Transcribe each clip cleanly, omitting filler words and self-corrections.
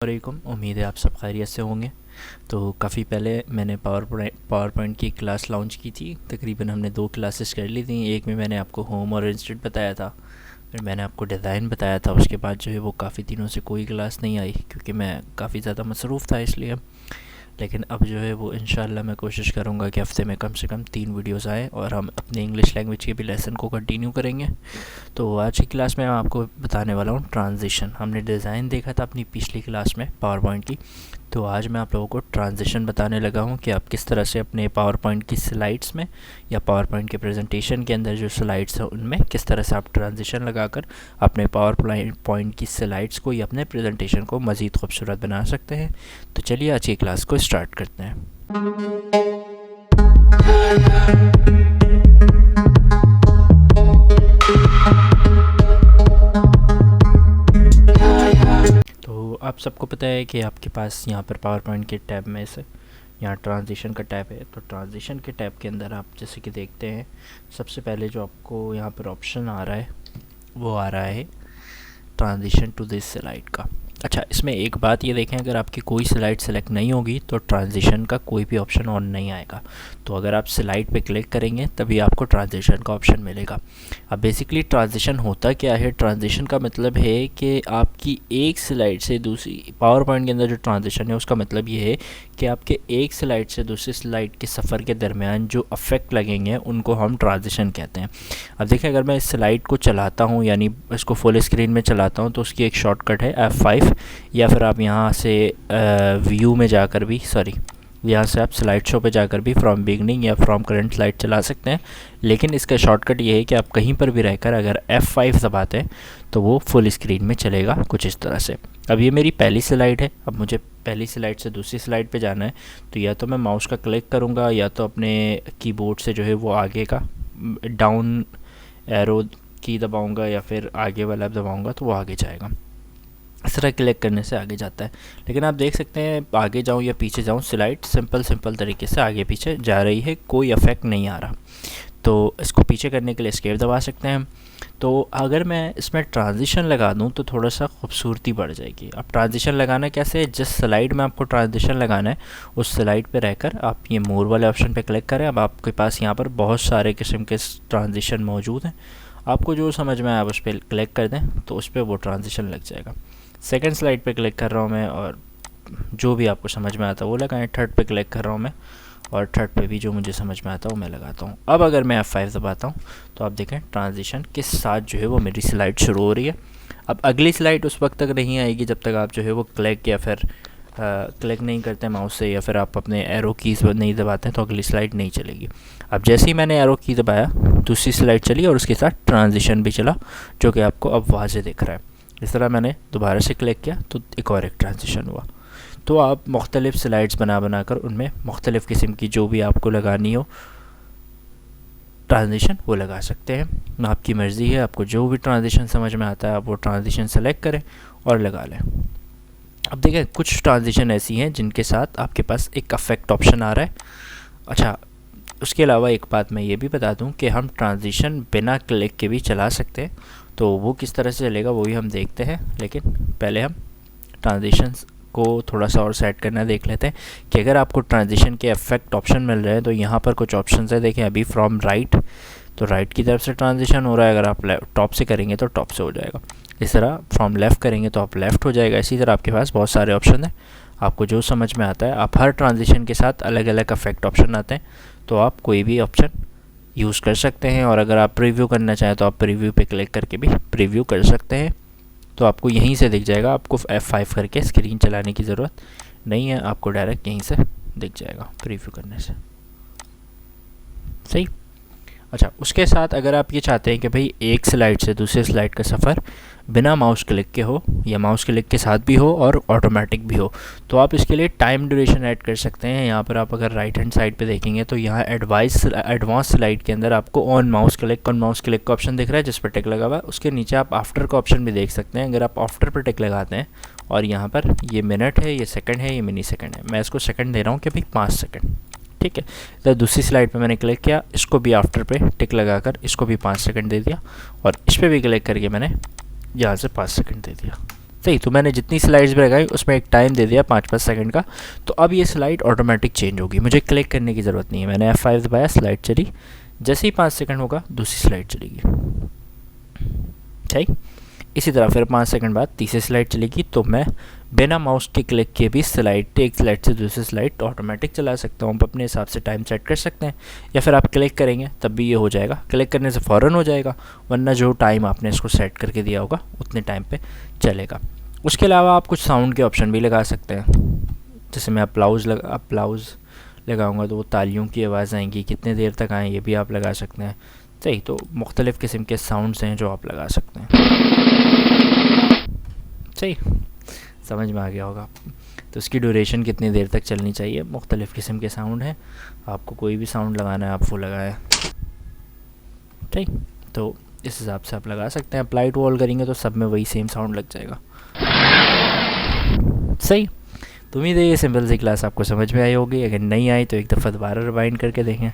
वालेकुम, उम्मीद है आप सब खैरियत से होंगे। तो काफ़ी पहले मैंने पावर पॉइंट की क्लास लॉन्च की थी। तकरीबन हमने 2 क्लासेस कर ली थी। एक में मैंने आपको होम और इंस्टेंट बताया था, फिर मैंने आपको डिज़ाइन बताया था। उसके बाद जो है वो काफ़ी दिनों से कोई क्लास नहीं आई क्योंकि मैं काफ़ी ज़्यादा मसरूफ़ था इसलिए। लेकिन अब जो है वो इंशाल्लाह मैं कोशिश करूँगा कि हफ़्ते में कम से कम 3 वीडियोस आएँ और हम अपने इंग्लिश लैंग्वेज के भी लेसन को कंटिन्यू करेंगे। तो आज की क्लास में मैं आपको बताने वाला हूँ ट्रांजिशन। हमने डिज़ाइन देखा था अपनी पिछली क्लास में पावर पॉइंट की, तो आज मैं आप लोगों को ट्रांजिशन बताने लगा हूँ कि आप किस तरह से अपने पावर पॉइंट की स्लाइड्स में या पावर पॉइंट के प्रेजेंटेशन के अंदर जो स्लाइड्स हैं उनमें किस तरह से आप ट्रांजिशन लगाकर अपने पावर पॉइंट की स्लाइड्स को या अपने प्रेजेंटेशन को मज़ीद खूबसूरत बना सकते हैं। तो चलिए आज की क्लास को स्टार्ट करते हैं। तो आप सबको पता है कि आपके पास यहाँ पर पावर पॉइंट के टैब में से यहाँ ट्रांजिशन का टैब है। तो ट्रांजिशन के टैब के अंदर आप जैसे कि देखते हैं, सबसे पहले जो आपको यहाँ पर ऑप्शन आ रहा है वो आ रहा है ट्रांजिशन टू दिस स्लाइड का। अच्छा, इसमें एक बात ये देखें, अगर आपकी कोई स्लाइड सेलेक्ट नहीं होगी तो ट्रांजिशन का कोई भी ऑप्शन ऑन नहीं आएगा। तो अगर आप स्लाइड पे क्लिक करेंगे तभी आपको ट्रांजिशन का ऑप्शन मिलेगा। अब बेसिकली ट्रांजिशन होता क्या है? ट्रांजिशन का मतलब है कि आपकी एक स्लाइड से दूसरी, पावर पॉइंट के अंदर जो ट्रांजिशन है उसका मतलब ये है कि आपके एक स्लाइड से दूसरी स्लाइड के सफ़र के दरमियान जो अफेक्ट लगेंगे उनको हम ट्रांजिशन कहते हैं। अब देखिए, अगर मैं इस स्लाइड को चलाता हूँ, यानी इसको फुल स्क्रीन में चलाता हूँ, तो उसकी एक शॉर्टकट है F5, या फिर आप यहाँ से व्यू में जाकर भी, यहाँ से आप स्लाइड शो पे जाकर भी फ्रॉम बिगनिंग या फ्रॉम करंट स्लाइड चला सकते हैं। लेकिन इसका शॉर्टकट ये है कि आप कहीं पर भी रहकर अगर F5 दबाते हैं तो वो फुल स्क्रीन में चलेगा कुछ इस तरह से। अब ये मेरी पहली स्लाइड है, अब मुझे पहली स्लाइड से दूसरी स्लाइड पे जाना है, तो या तो मैं माउस का क्लिक करूँगा या तो अपने कीबोर्ड से जो है वो आगे का डाउन एरो की दबाऊँगा या फिर आगे वाला दबाऊँगा तो वो आगे जाएगा। इस तरह क्लिक करने से आगे जाता है। लेकिन आप देख सकते हैं आगे जाऊं या पीछे जाऊं, स्लाइड सिंपल तरीके से आगे पीछे जा रही है, कोई इफेक्ट नहीं आ रहा। तो इसको पीछे करने के लिए एस्केप दबा सकते हैं। तो अगर मैं इसमें ट्रांजिशन लगा दूं तो थोड़ा सा खूबसूरती बढ़ जाएगी। अब ट्रांजिशन लगाना कैसे है? जिस स्लाइड में आपको ट्रांजिशन लगाना है उस स्लाइड पे रहकर आप ये मोर वाले ऑप्शन पे क्लिक करें। अब आपके पास यहाँ पर बहुत सारे किस्म के ट्रांजिशन मौजूद हैं, आपको जो समझ में आए आप उस पर क्लिक कर दें तो उस पर वो ट्रांजिशन लग जाएगा। सेकंड स्लाइड पे क्लिक कर रहा हूँ मैं और जो भी आपको समझ में आता है वो लगाएं। थर्ड पे क्लिक कर रहा हूँ मैं और थर्ड पे भी जो मुझे समझ में आता है वो मैं लगाता हूँ। अब अगर मैं F5 दबाता हूँ तो आप देखें ट्रांजिशन के साथ जो है वो मेरी स्लाइड शुरू हो रही है। अब अगली स्लाइड उस वक्त तक नहीं आएगी जब तक आप जो है वो क्लिक या फिर क्लिक नहीं करते माउस से या फिर आप अपने एरो कीज़ नहीं दबाते हैं तो अगली स्लाइड नहीं चलेगी। अब जैसे ही मैंने एरो की दबाया दूसरी स्लाइड चली और उसके साथ ट्रांजिशन भी चला, जो कि आपको अब वाज़े दिख रहा है। इस तरह मैंने दोबारा से क्लिक किया तो एक और एक ट्रांजिशन हुआ। तो आप मुख्तलिफ़ स्लाइड्स बना कर उनमें मुख्तलिफ़ किस्म की जो भी आपको लगानी हो ट्रांजिशन वो लगा सकते हैं। आपकी मर्ज़ी है, आपको जो भी ट्रांजिशन समझ में आता है आप वो ट्रांजिशन सेलेक्ट करें और लगा लें। अब देखें, कुछ ट्रांजिशन ऐसी हैं जिनके साथ आपके पास एक अफेक्ट ऑप्शन आ रहा है। अच्छा, उसके अलावा एक बात मैं ये भी बता दूं कि हम ट्रांजिशन बिना क्लिक के भी चला सकते हैं। तो वो किस तरह से चलेगा वो भी हम देखते हैं, लेकिन पहले हम ट्रांजिशंस को थोड़ा सा और सेट करना देख लेते हैं कि अगर आपको ट्रांजिशन के इफेक्ट ऑप्शन मिल रहे हैं तो यहाँ पर कुछ ऑप्शन है। देखें, अभी फ्रॉम राइट, तो राइट की तरफ से ट्रांजिशन हो रहा है। अगर आप टॉप से करेंगे तो टॉप से हो जाएगा। इस तरह फ्रॉम लेफ़्ट करेंगे तो आप लेफ़्ट हो जाएगा। इसी तरह आपके पास बहुत सारे ऑप्शन हैं, आपको जो समझ में आता है। आप हर ट्रांजिशन के साथ अलग अलग इफेक्ट ऑप्शन आते हैं, तो आप कोई भी ऑप्शन यूज़ कर सकते हैं। और अगर आप प्रीव्यू करना चाहें तो आप प्रीव्यू पे क्लिक करके भी प्रीव्यू कर सकते हैं। तो आपको यहीं से दिख जाएगा, आपको F5 करके स्क्रीन चलाने की ज़रूरत नहीं है, आपको डायरेक्ट यहीं से दिख जाएगा प्रीव्यू करने से। सही। अच्छा, उसके साथ अगर आप ये चाहते हैं कि भाई एक स्लाइड से दूसरे स्लाइड का सफ़र बिना माउस क्लिक के हो या माउस क्लिक के साथ भी हो और ऑटोमेटिक भी हो, तो आप इसके लिए टाइम ड्यूरेशन ऐड कर सकते हैं। यहाँ पर आप अगर राइट हैंड साइड पे देखेंगे तो यहाँ एडवांस स्लाइड के अंदर आपको ऑन माउस क्लिक का ऑप्शन दिख रहा है जिस पर टिक लगा हुआ है। उसके नीचे आप आफ्टर का ऑप्शन भी देख सकते हैं। अगर आप आफ्टर पर टिक लगाते हैं और यहाँ पर ये मिनट है, ये सेकंड है, ये मिनी सेकंड है, मैं इसको सेकंड दे रहा हूँ कि भाई 5 सेकंड, ठीक है। तो दूसरी स्लाइड पे मैंने क्लिक किया, इसको भी आफ्टर पे टिक लगाकर इसको भी 5 सेकंड दे दिया और इस पर भी क्लिक करके मैंने यहाँ से 5 सेकंड दे दिया। सही, तो मैंने जितनी स्लाइड्स भी लगाई उसमें एक टाइम दे दिया 5-5 सेकंड का। तो अब ये स्लाइड ऑटोमेटिक चेंज होगी, मुझे क्लिक करने की ज़रूरत नहीं है। मैंने F5 दबाया, स्लाइड चली, जैसे ही 5 सेकंड होगा दूसरी स्लाइड चलेगी। ठीक, इसी तरह फिर 5 सेकंड बाद तीसरी स्लाइड चलेगी। तो मैं बिना माउस के क्लिक किए भी स्लाइड, एक स्लाइड से दूसरी स्लाइड ऑटोमेटिक चला सकता हूँ। आप अपने हिसाब से टाइम सेट कर सकते हैं, या फिर आप क्लिक करेंगे तब भी ये हो जाएगा। क्लिक करने से फ़ौरन हो जाएगा, वरना जो टाइम आपने इसको सेट करके दिया होगा उतने टाइम पे चलेगा। उसके अलावा आप कुछ साउंड के ऑप्शन भी लगा सकते हैं। जैसे मैं अप्लाउज़ लगाऊंगा तो वो तालियों की आवाज़ आएंगी, कितने देर तक आएँ ये भी आप लगा सकते हैं। सही, तो मुख्तलिफ़ किस्म के साउंड्स हैं जो आप लगा सकते हैं। सही, समझ में आ गया होगा। तो उसकी ड्यूरेशन कितनी देर तक चलनी चाहिए, मुख्तलिफ़ किस्म के साउंड हैं, आपको कोई भी साउंड लगाना है आप वो लगाएं। ठीक, तो इस हिसाब से आप लगा सकते हैं। अप्लाई टू ऑल करेंगे तो सब में वही सेम साउंड लग जाएगा। सही, तो उम्मीद है ये सिंपल सी क्लास आपको समझ में आई होगी। अगर नहीं आई तो एक दफ़ा दोबारा रिवाइंड करके देखें,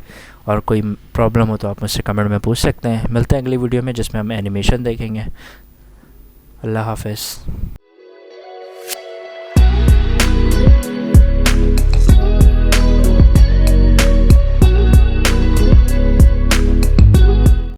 और कोई प्रॉब्लम हो तो आप मुझसे कमेंट में पूछ सकते हैं। मिलते हैं अगली वीडियो में जिसमें हम एनिमेशन देखेंगे। अल्लाह हाफ़िज़।